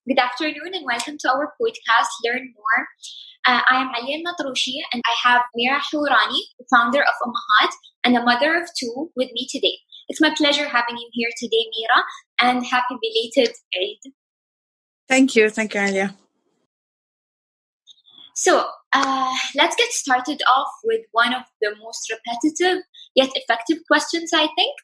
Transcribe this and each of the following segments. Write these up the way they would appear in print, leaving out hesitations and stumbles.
Good afternoon and welcome to our podcast, Learn More. I am Alian Matroshi and I have Mera Al Horani, the founder of Ummahat and a mother of two, with me today. It's my pleasure having you here today, Mera, and happy belated Eid. Thank you. Thank you, Alia. So, let's get started off with one of the most repetitive yet effective questions, I think.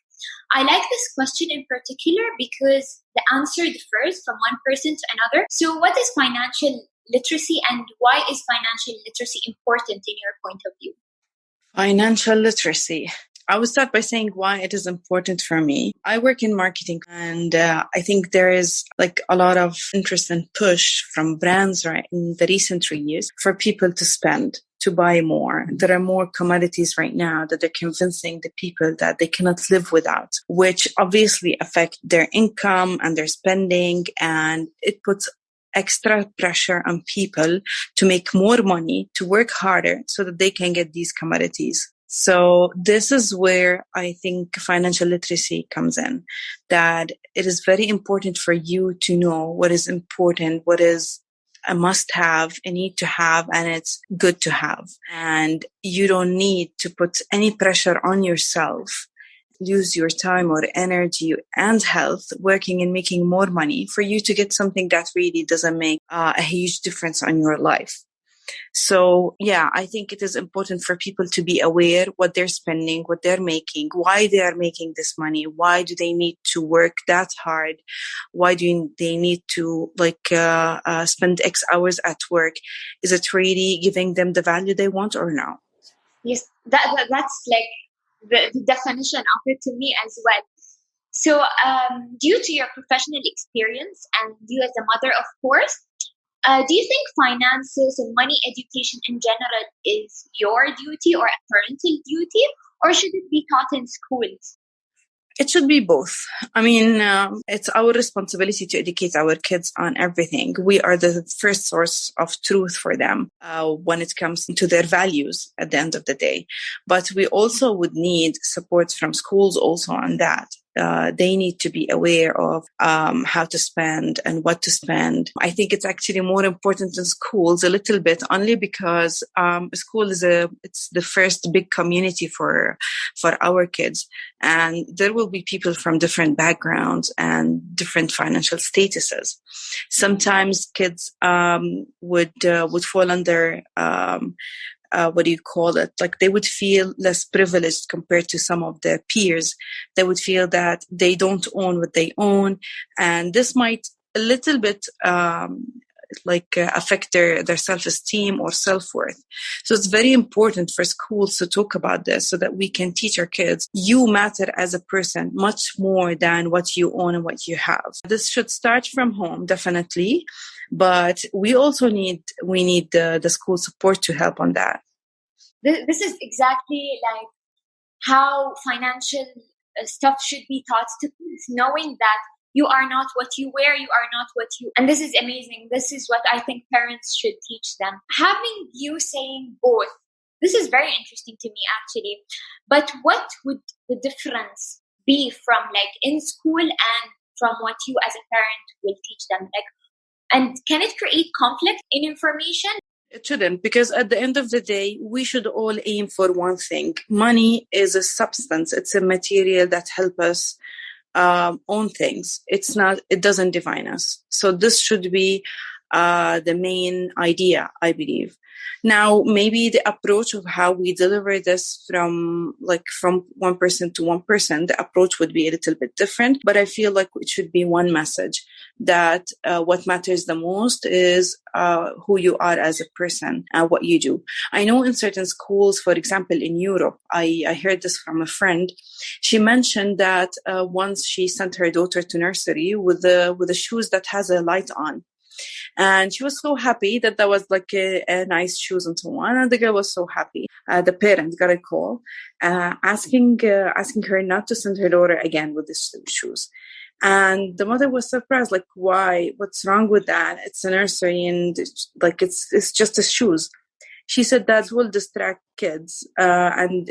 I like this question in particular because the answer differs from one person to another. So, what is financial literacy and why is financial literacy important in your point of view? Financial literacy. I would start by saying why it is important for me. I work in marketing and I think there is like a lot of interest and push from brands right in the recent years for people to spend, to buy more. There are more commodities right now that they're convincing the people that they cannot live without, which obviously affect their income and their spending, and it puts extra pressure on people to make more money, to work harder so that they can get these commodities. So this is where I think financial literacy comes in, that it is very important for you to know what is important, what is a must have, a need to have, and it's good to have. And you don't need to put any pressure on yourself, use your time or energy and health working and making more money for you to get something that really doesn't make a huge difference on your life. So yeah, I think it is important for people to be aware what they're spending, what they're making, why they are making this money, why do they need to work that hard, why do they need to spend X hours at work? Is it really giving them the value they want or no? Yes, that's like the definition of it to me as well. So, due to your professional experience and you as a mother, of course, do you think finances and money education in general is your duty or a parental duty, or should it be taught in schools? It should be both. I mean, it's our responsibility to educate our kids on everything. We are the first source of truth for them when it comes to their values at the end of the day. But we also would need support from schools also on that. They need to be aware of how to spend and what to spend. I think it's actually more important in schools a little bit, only because school is it's the first big community for our kids, and there will be people from different backgrounds and different financial statuses. Sometimes kids would fall under what do you call it? Like they would feel less privileged compared to some of their peers. They would feel that they don't own what they own. And this might a little bit affect their self-esteem or self-worth. So it's very important for schools to talk about this so that we can teach our kids, you matter as a person much more than what you own and what you have. This should start from home, definitely. But we also need the school support to help on that. This is exactly like how financial stuff should be taught to kids, knowing that you are not what you wear, you are not what you... And this is amazing. This is what I think parents should teach them. Having you saying both, this is very interesting to me actually. But what would the difference be from like in school and from what you as a parent will teach them? And can it create conflict in information? It shouldn't, because at the end of the day, we should all aim for one thing. Money is a substance. It's a material that helps us own things. It doesn't define us. So this should be the main idea, I believe. Now, maybe the approach of how we deliver this from one person to one person, the approach would be a little bit different, but I feel like it should be one message that what matters the most is who you are as a person, what you do. I know in certain schools, for example, in Europe, I heard this from a friend. She mentioned that once she sent her daughter to nursery with the shoes that has a light on. And she was so happy that was like a nice shoes and so on. And the girl was so happy. The parent got a call asking her not to send her daughter again with these shoes. And the mother was surprised, like, why? What's wrong with that? It's a nursery and it's just the shoes. She said that will distract kids. And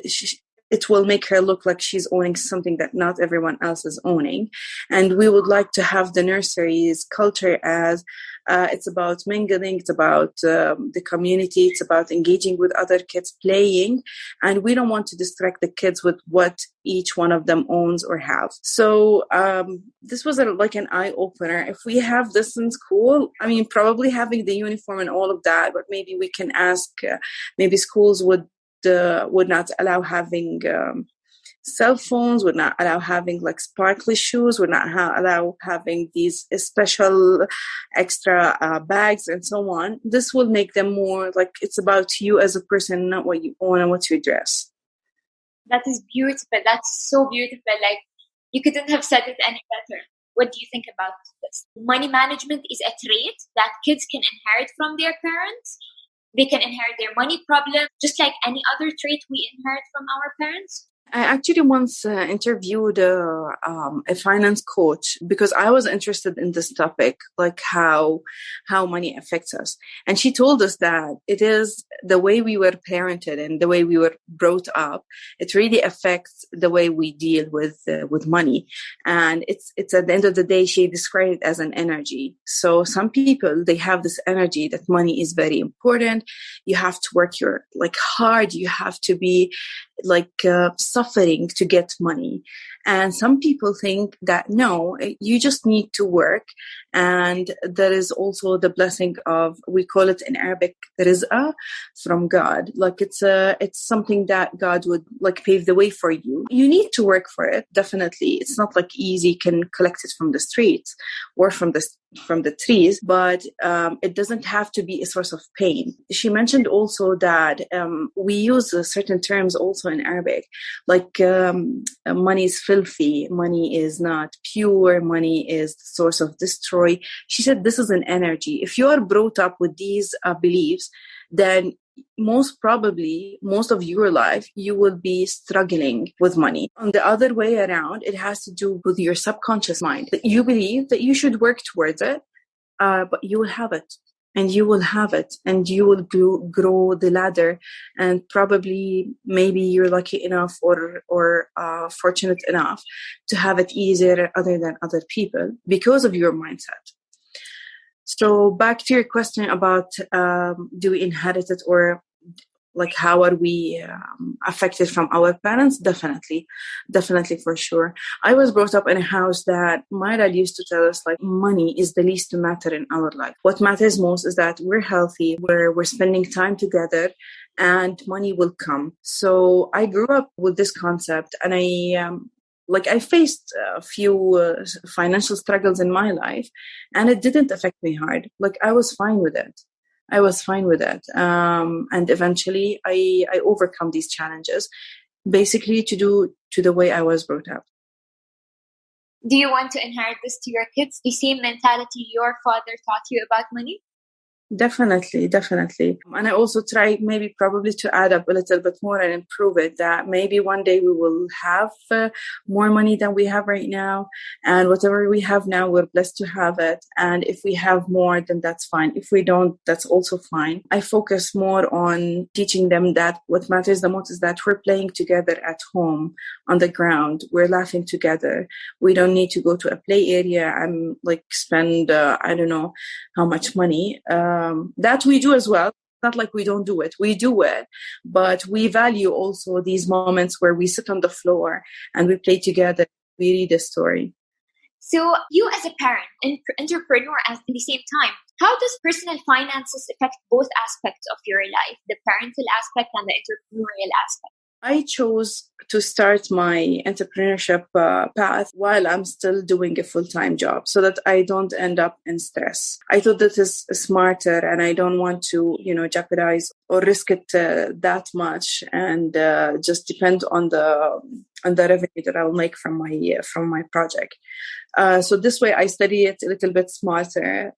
it will make her look like she's owning something that not everyone else is owning. And we would like to have the nursery's culture as it's about mingling, it's about the community, it's about engaging with other kids, playing, and we don't want to distract the kids with what each one of them owns or have. So this was like an eye opener. If we have this in school, I mean, probably having the uniform and all of that, but maybe we can ask, maybe schools would not allow having cell phones, would not allow having like sparkly shoes, would not allow having these special extra bags and so on. This will make them more like it's about you as a person, not what you own and what you dress. That is beautiful. That's so beautiful. Like, you couldn't have said it any better. What do you think about this? Money management is a trait that kids can inherit from their parents. They can inherit their money problem, just like any other trait we inherit from our parents. I actually once interviewed a finance coach because I was interested in this topic, like how money affects us. And she told us that it is the way we were parented and the way we were brought up. It really affects the way we deal with money. And it's at the end of the day, she described it as an energy. So some people, they have this energy that money is very important. You have to work hard. You have to be suffering to get money. And some people think that no, you just need to work. And there is also the blessing of, we call it in Arabic, rizqah, from God. Like it's something that God would like pave the way for you. You need to work for it, definitely. It's not like easy, you can collect it from the streets or from the trees, but it doesn't have to be a source of pain. She mentioned also that we use certain terms also in Arabic, like money is filthy, money is not pure, money is the source of destroy. She said this is an energy. If you are brought up with these beliefs, then most probably most of your life you will be struggling with money. On the other way around, it has to do with your subconscious mind, that you believe that you should work towards it, but you will have it, and you will have it, and you will grow the ladder, and probably maybe you're lucky enough or fortunate enough to have it easier other than other people because of your mindset. So back to your question about do we inherit it, or like how are we affected from our parents? Definitely for sure. I was brought up in a house that my dad used to tell us like money is the least matter in our life. What matters most is that we're healthy, we're spending time together, and money will come. So I grew up with this concept, and I faced a few financial struggles in my life, and it didn't affect me hard. Like I was fine with it. And eventually I overcome these challenges, basically to the way I was brought up. Do you want to inherit this to your kids? The same mentality your father taught you about money? Definitely. And I also try probably to add up a little bit more and improve it, that maybe one day we will have more money than we have right now. And whatever we have now, we're blessed to have it. And if we have more, then that's fine. If we don't, that's also fine. I focus more on teaching them that what matters the most is that we're playing together at home on the ground. We're laughing together. We don't need to go to a play area and like spend, I don't know how much money. That we do as well. Not like we don't do it. We do it, but we value also these moments where we sit on the floor and we play together. We read a story. So you as a parent and entrepreneur at the same time, how does personal finances affect both aspects of your life, the parental aspect and the entrepreneurial aspect? I chose to start my entrepreneurship path while I'm still doing a full-time job so that I don't end up in stress. I thought that is smarter, and I don't want to, jeopardize or risk it that much and just depend on the revenue that I'll make from my project. So this way I study it a little bit smarter.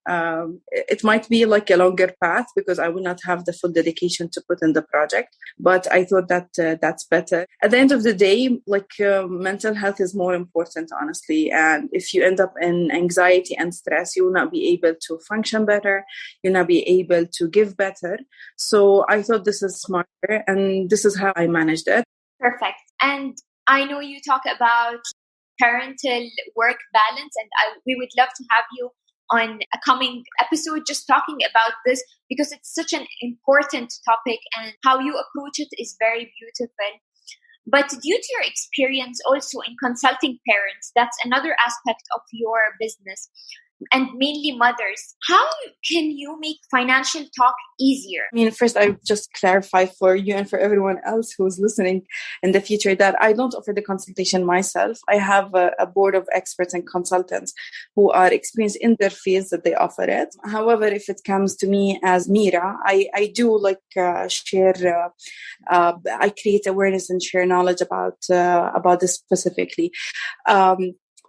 It might be like a longer path because I will not have the full dedication to put in the project, but I thought that that's better. At the end of the day, mental health is more important, honestly. And if you end up in anxiety and stress, you will not be able to function better. You'll not be able to give better. So I thought this is smarter, and this is how I managed it. Perfect. And I know you talk about parental work balance, and we would love to have you on a coming episode just talking about this, because it's such an important topic and how you approach it is very beautiful. But due to your experience also in consulting parents, that's another aspect of your business, and mainly mothers, how can you make financial talk easier? I mean, first, I just clarify for you and for everyone else who's listening in the future that I don't offer the consultation myself. I have a board of experts and consultants who are experienced in their fields that they offer it. However, if it comes to me as Mira, I do share, I create awareness and share knowledge about this specifically.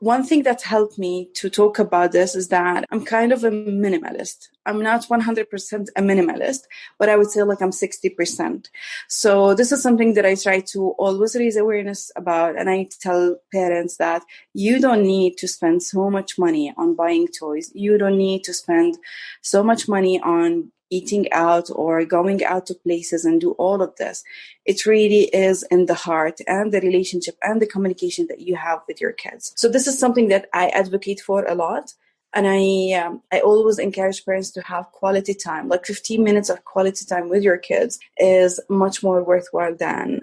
One thing that helped me to talk about this is that I'm kind of a minimalist. I'm not 100% a minimalist, but I would say like I'm 60%. So this is something that I try to always raise awareness about. And I tell parents that you don't need to spend so much money on buying toys. You don't need to spend so much money on eating out or going out to places and do all of this. It really is in the heart and the relationship and the communication that you have with your kids. So this is something that I advocate for a lot. And I always encourage parents to have quality time. Like 15 minutes of quality time with your kids is much more worthwhile than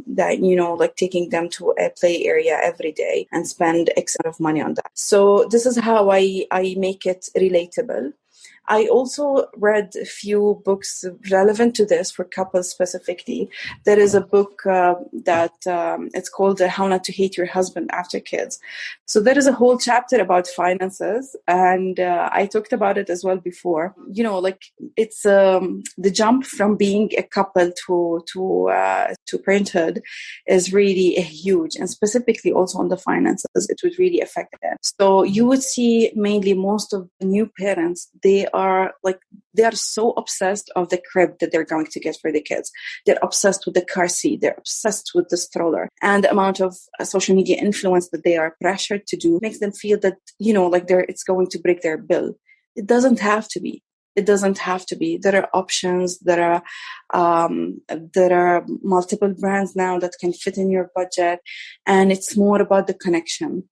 like taking them to a play area every day and spend X amount of money on that. So this is how I make it relatable. I also read a few books relevant to this for couples specifically. There is a book that it's called How Not to Hate Your Husband After Kids. So there is a whole chapter about finances, and I talked about it as well before. It's the jump from being a couple to parenthood is really huge, and specifically also on the finances, it would really affect them. So you would see mainly most of the new parents, they are so obsessed of the crib that they're going to get for the kids. They're obsessed with the car seat. They're obsessed with the stroller, and the amount of social media influence that they are pressured to do makes them feel that, it's going to break their bill. It doesn't have to be. It doesn't have to be. There are options. There are multiple brands now that can fit in your budget, and it's more about the connection.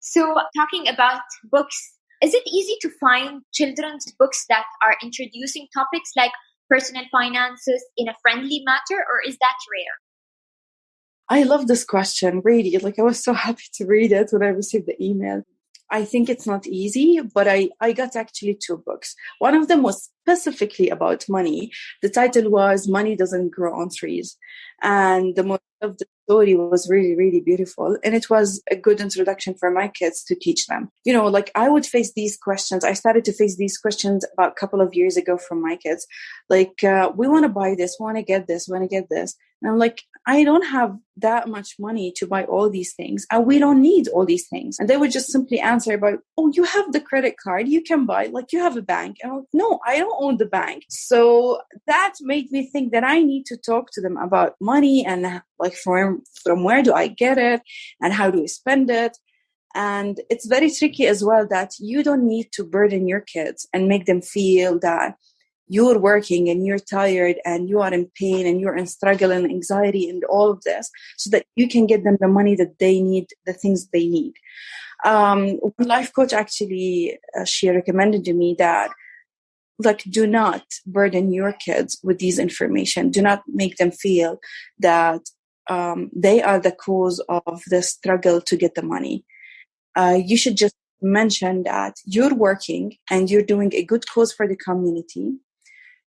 So talking about books, is it easy to find children's books that are introducing topics like personal finances in a friendly manner, or is that rare? I love this question, really. I was so happy to read it when I received the email. I think it's not easy, but I got actually 2 books. One of them was specifically about money. The title was Money Doesn't Grow on Trees. And the moral of the story was really, really beautiful. And it was a good introduction for my kids to teach them. I would face these questions. I started to face these questions about a couple of years ago from my kids. We want to buy this, we want to get this, we want to get this. And I'm like, I don't have that much money to buy all these things, and we don't need all these things. And they would just simply answer about, oh, you have the credit card, you can buy, you have a bank. And I'm like, no, I don't own the bank. So that made me think that I need to talk to them about money and from where do I get it and how do we spend it. And it's very tricky as well that you don't need to burden your kids and make them feel that you're working and you're tired and you are in pain and you're in struggle and anxiety and all of this, so that you can get them the money that they need, the things they need. One life coach actually, she recommended to me that do not burden your kids with these information. Do not make them feel that they are the cause of the struggle to get the money. You should just mention that you're working and you're doing a good cause for the community.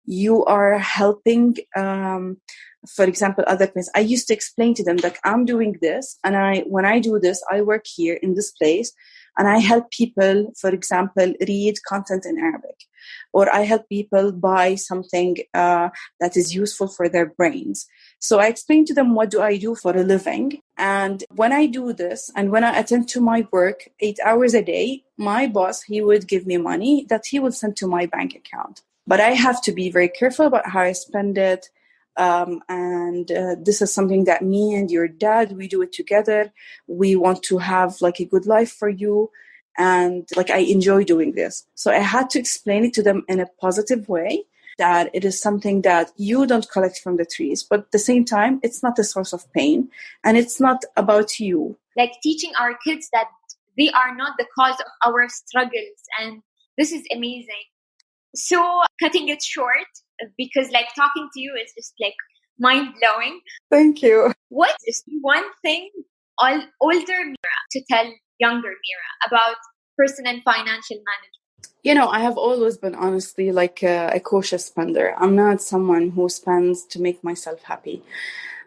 You are helping, for example, other things. I used to explain to them that I'm doing this, and when I do this, I work here in this place, and I help people, for example, read content in Arabic, or I help people buy something that is useful for their brains. So I explain to them what do I do for a living, and when I do this, and when I attend to my work 8 hours a day, my boss, he would give me money that he would send to my bank account. But I have to be very careful about how I spend it. This is something that me and your dad, we do it together. We want to have a good life for you. And I enjoy doing this. So I had to explain it to them in a positive way. that it is something that you don't collect from the trees, but at the same time, it's not a source of pain and it's not about you. Like teaching our kids that they are not the cause of our struggles. And this is amazing. So cutting it short, because like talking to you is just like mind blowing. Thank you. What is one thing older Mera to tell younger Mera about personal and financial management? I have always been honestly like a cautious spender. I'm not someone who spends to make myself happy.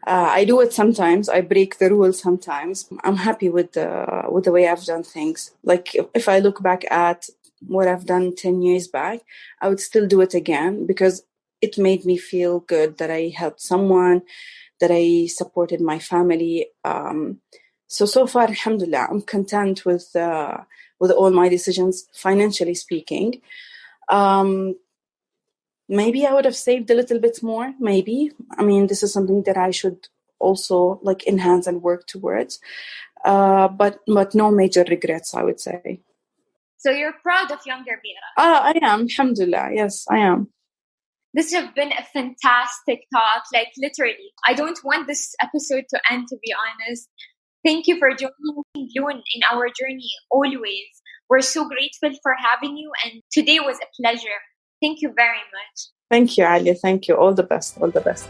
I do it sometimes. I break the rules sometimes. I'm happy with the way I've done things. Like if I look back at what I've done 10 years back, I would still do it again because it made me feel good that I helped someone, that I supported my family. So far, alhamdulillah, I'm content with all my decisions, financially speaking. Maybe I would have saved a little bit more. Maybe. I mean, this is something that I should also like enhance and work towards. But no major regrets, I would say. So you're proud of younger Mera? I am, alhamdulillah. Yes, I am. This has been a fantastic talk. Like literally, I don't want this episode to end, to be honest. Thank you for joining you in our journey always. We're so grateful for having you, and today was a pleasure. Thank you very much. Thank you, Ali. Thank you. All the best. All the best.